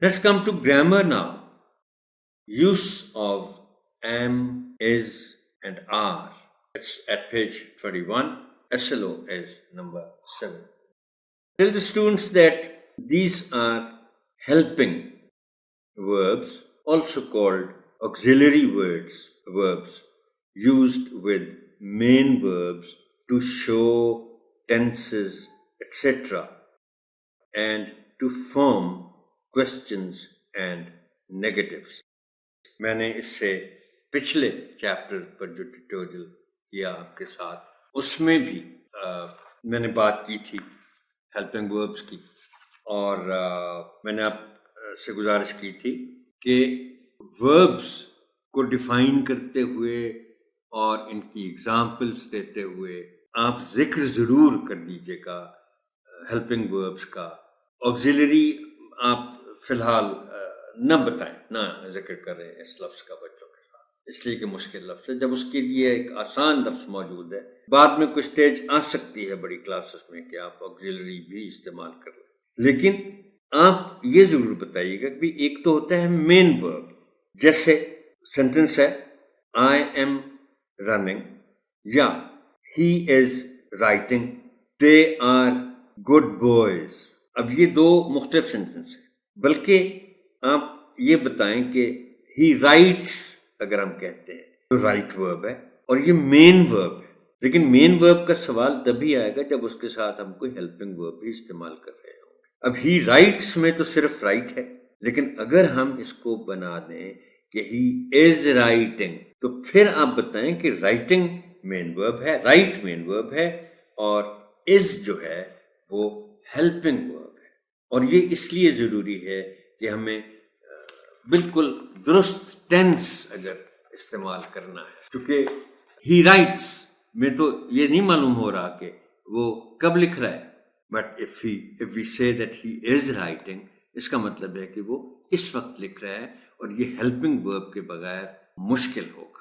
Let's come to grammar now. Use of am, is, and are. It's at page 21. SLO is number 7. Tell the students that these are helping verbs, also called auxiliary verbs used with main verbs to show tenses, etc., and to form questions and negatives. मैंने इससे पिछले chapter पर जो tutorial किया आपके साथ उसमें भी मैंने बात की थी हेल्पिंग वर्ब्स की, और मैंने आपसे गुजारिश की थी कि वर्ब्स को डिफाइन करते हुए और इनकी एग्जाम्पल्स देते हुए आप जिक्र ज़रूर कर दीजिएगा हेल्पिंग वर्ब्स का। ऑक्सिलरी आप फिलहाल न बताएं, ना जिक्र करें इस लफ्ज़ का बच्चों के साथ, इसलिए कि मुश्किल लफ्ज़ है। जब उसके लिए एक आसान लफ्ज़ मौजूद है, बाद में कुछ स्टेज आ सकती है बड़ी क्लासेस में कि आप ऑक्सिलरी भी इस्तेमाल कर लें, लेकिन आप ये ज़रूर बताइएगा कि एक तो होता है मेन वर्ब, जैसे सेंटेंस है आई एम रनिंग या he is writing, they are good boys. अब ये दो मुख्तलिफ सेंटेंस हैं, बल्कि आप ये बताएं कि ही राइट्स अगर हम कहते हैं तो राइट वर्ब है और ये मेन वर्ब है, लेकिन मेन वर्ब का सवाल तभी आएगा जब उसके साथ हम कोई हेल्पिंग वर्ब भी इस्तेमाल कर रहे होंगे। अब ही राइट्स में तो सिर्फ राइट है, लेकिन अगर हम इसको बना दें कि ही इज राइटिंग, तो फिर आप बताएं कि राइटिंग मेन वर्ब है, राइट मेन वर्ब है, और इज जो है वो हेल्पिंग वर्ब है। और ये इसलिए ज़रूरी है कि हमें बिल्कुल दुरुस्त टेंस अगर इस्तेमाल करना है, क्योंकि ही राइट्स में तो ये नहीं मालूम हो रहा कि वो कब लिख रहा है, but if we say that he is writing, इसका मतलब है कि वो इस वक्त लिख रहा है, और ये हेल्पिंग वर्ब के बगैर मुश्किल होगा।